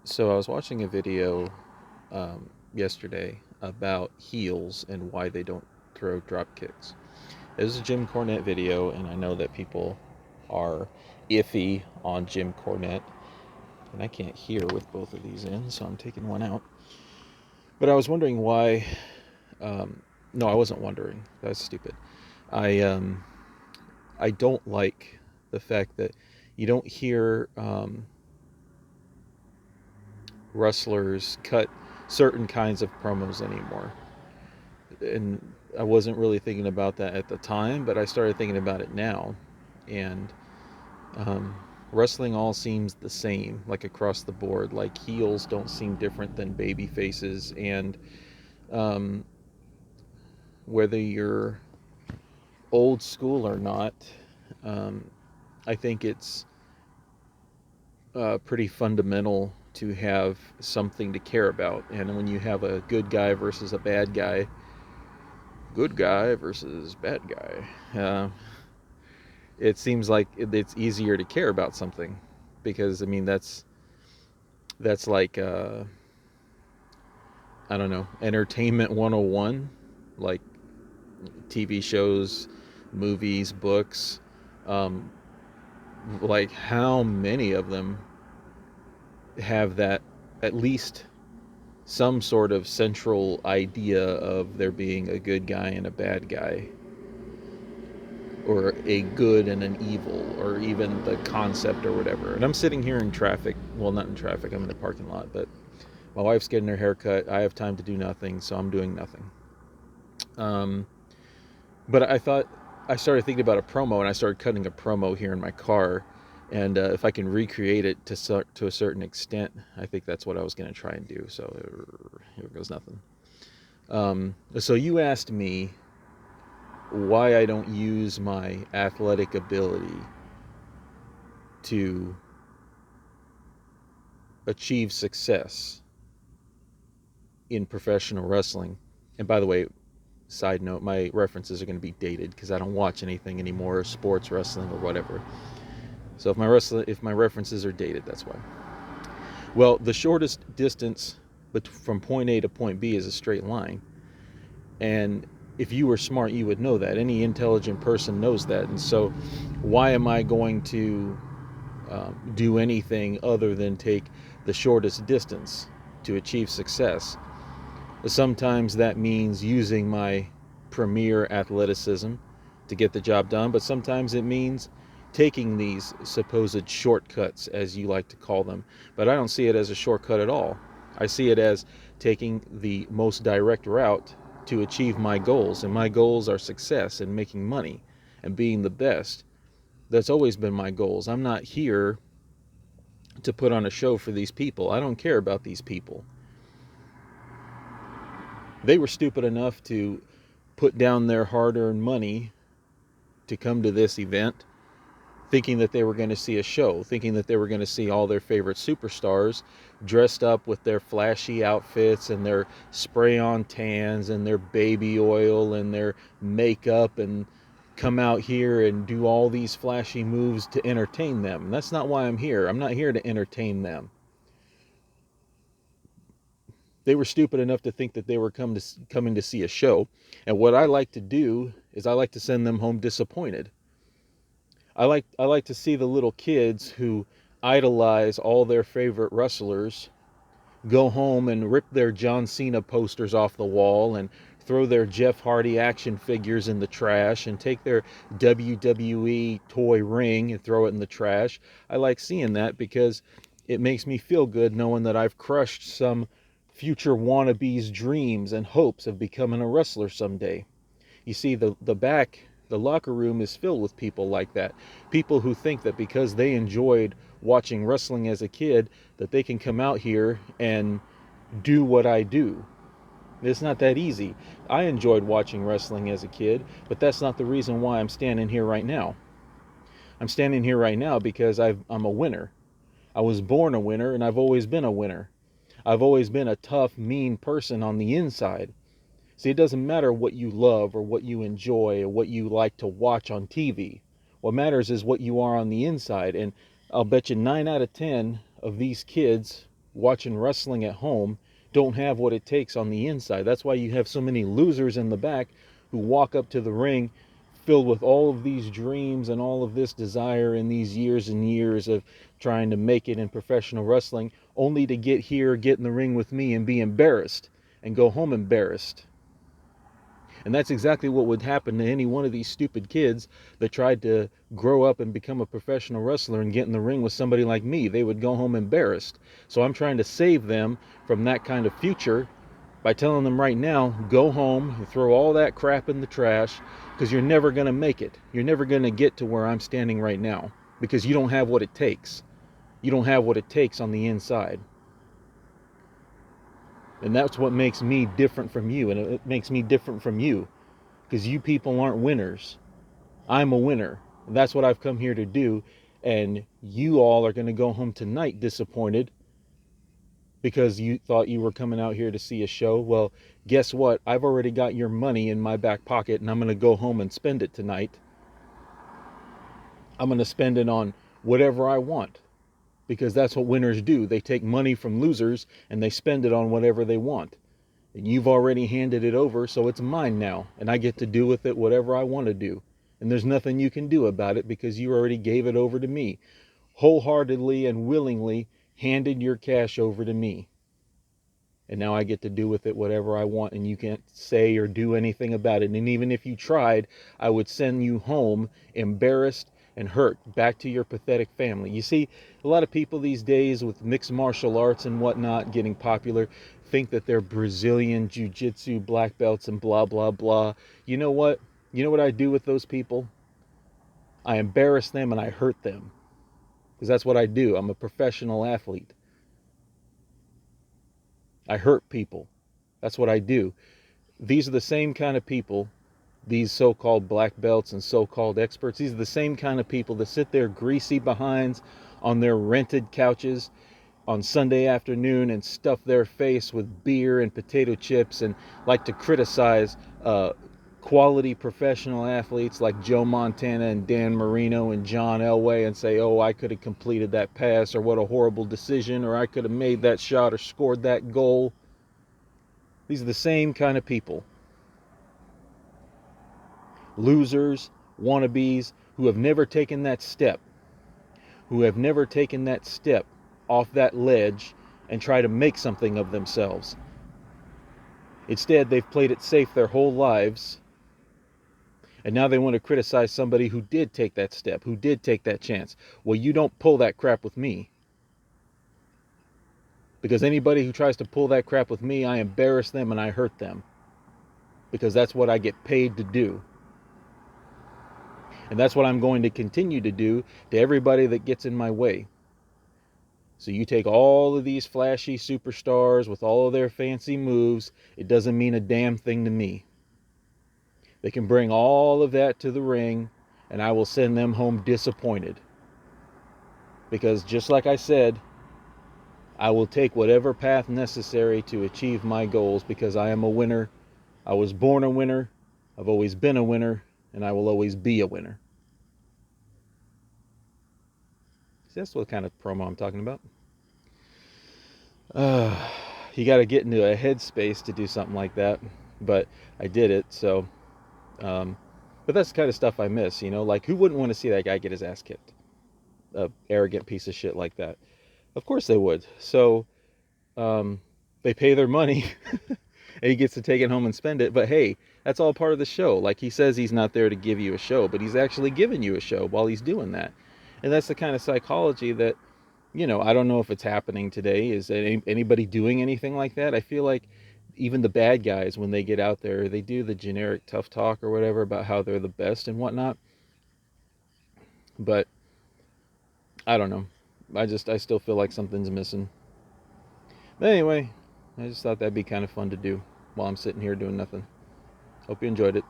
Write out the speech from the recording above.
So I was watching a video yesterday about heels and why they don't throw drop kicks. It was a Jim Cornette video, and I know that people are iffy on Jim Cornette, and I can't hear with both of these in, so I'm taking one out. But I was wondering why. Um, no, I wasn't wondering. That's stupid. I I don't like the fact that you don't hear wrestlers cut certain kinds of promos anymore. And I wasn't really thinking about that at the time, but I started thinking about it now. And um, wrestling all seems the same, like across the board. Like heels don't seem different than baby faces, and um, whether you're old school or not, um, I think it's pretty fundamental to have something to care about. And when you have a good guy versus a bad guy, good guy versus bad guy, it seems like it's easier to care about something because I mean that's like I don't know, entertainment 101, like TV shows, movies, books, um, like how many of them have that, at least some sort of central idea of there being a good guy and a bad guy, or a good and an evil, or even the concept or whatever. And I'm sitting here in traffic. Well, not in traffic, I'm in a parking lot, but my wife's getting her hair cut. I have time to do nothing, so I'm doing nothing. Um, but I started thinking about a promo, and I started cutting a promo here in my car. And if I can recreate it to a certain extent, I think that's what I was going to try and do. So here goes nothing. So you asked me why I don't use my athletic ability to achieve success in professional wrestling. And by the way, side note, my references are going to be dated because I don't watch anything anymore, sports, wrestling, or whatever. So if my references are dated, that's why. Well, the shortest distance from point A to point B is a straight line, and if you were smart, you would know that. Any intelligent person knows that. And so, why am I going to do anything other than take the shortest distance to achieve success? Sometimes that means using my premier athleticism to get the job done, but sometimes it means taking these supposed shortcuts, as you like to call them. But I don't see it as a shortcut at all. I see it as taking the most direct route to achieve my goals, and my goals are success and making money and being the best. That's always been my goals. I'm not here to put on a show for these people. I don't care about these people. They were stupid enough to put down their hard earned money to come to this event, thinking that they were going to see a show, thinking that they were going to see all their favorite superstars dressed up with their flashy outfits and their spray on tans and their baby oil and their makeup, and come out here and do all these flashy moves to entertain them. And that's not why I'm here. I'm not here to entertain them. They were stupid enough to think that they were coming to see a show. And what I like to do is I like to send them home disappointed. I like to see the little kids who idolize all their favorite wrestlers go home and rip their John Cena posters off the wall and throw their Jeff Hardy action figures in the trash and take their WWE toy ring and throw it in the trash. I like seeing that because it makes me feel good knowing that I've crushed some future wannabe's dreams and hopes of becoming a wrestler someday. You see, the locker room is filled with people like that. People who think that because they enjoyed watching wrestling as a kid, that they can come out here and do what I do. It's not that easy. I enjoyed watching wrestling as a kid, but that's not the reason why I'm standing here right now. I'm standing here right now because I'm a winner. I was born a winner, and I've always been a winner. I've always been a tough, mean person on the inside. See, it doesn't matter what you love or what you enjoy or what you like to watch on TV. What matters is what you are on the inside. And I'll bet you 9 out of 10 of these kids watching wrestling at home don't have what it takes on the inside. That's why you have so many losers in the back who walk up to the ring filled with all of these dreams and all of this desire and these years and years of trying to make it in professional wrestling, only to get here, get in the ring with me and be embarrassed and go home embarrassed. And that's exactly what would happen to any one of these stupid kids that tried to grow up and become a professional wrestler and get in the ring with somebody like me. They would go home embarrassed. So I'm trying to save them from that kind of future by telling them right now, go home and throw all that crap in the trash, because you're never going to make it. You're never going to get to where I'm standing right now, because you don't have what it takes. You don't have what it takes on the inside. And that's what makes me different from you. And it makes me different from you, because you people aren't winners. I'm a winner. And that's what I've come here to do. And you all are going to go home tonight disappointed because you thought you were coming out here to see a show. Well, guess what? I've already got your money in my back pocket, and I'm going to go home and spend it tonight. I'm going to spend it on whatever I want, because that's what winners do. They take money from losers and they spend it on whatever they want. And you've already handed it over, so it's mine now, and I get to do with it whatever I want to do. And there's nothing you can do about it, because you already gave it over to me. Wholeheartedly and willingly handed your cash over to me. And now I get to do with it whatever I want, and you can't say or do anything about it. And even if you tried, I would send you home embarrassed and hurt, back to your pathetic family. You see, a lot of people these days with mixed martial arts and whatnot getting popular think that they're Brazilian jiu-jitsu black belts and blah, blah, blah. You know what? You know what I do with those people? I embarrass them and I hurt them. Because that's what I do. I'm a professional athlete. I hurt people. That's what I do. These are the same kind of people, these so-called black belts and so-called experts. These are the same kind of people that sit their greasy behinds on their rented couches on Sunday afternoon and stuff their face with beer and potato chips and like to criticize quality professional athletes like Joe Montana and Dan Marino and John Elway and say, oh, I could have completed that pass, or what a horrible decision, or I could have made that shot or scored that goal. These are the same kind of people. Losers, wannabes, who have never taken that step, off that ledge and try to make something of themselves. Instead, they've played it safe their whole lives, and now they want to criticize somebody who did take that step, who did take that chance. Well, you don't pull that crap with me. Because anybody who tries to pull that crap with me, I embarrass them and I hurt them. Because that's what I get paid to do. And that's what I'm going to continue to do to everybody that gets in my way. So you take all of these flashy superstars with all of their fancy moves, it doesn't mean a damn thing to me. They can bring all of that to the ring, and I will send them home disappointed. Because just like I said, I will take whatever path necessary to achieve my goals, because I am a winner. I was born a winner. I've always been a winner, and I will always be a winner. See, that's what kind of promo I'm talking about. You got to get into a headspace to do something like that, but I did it. So, but that's the kind of stuff I miss, you know. Like, who wouldn't want to see that guy get his ass kicked? A arrogant piece of shit like that. Of course they would. So, they pay their money, and he gets to take it home and spend it. But hey, that's all part of the show. Like, he says he's not there to give you a show, but he's actually giving you a show while he's doing that. And that's the kind of psychology that, you know, I don't know if it's happening today. Is anybody doing anything like that? I feel like even the bad guys, when they get out there, they do the generic tough talk or whatever about how they're the best and whatnot. But I don't know. I still feel like something's missing. But anyway, I just thought that'd be kind of fun to do while I'm sitting here doing nothing. Hope you enjoyed it.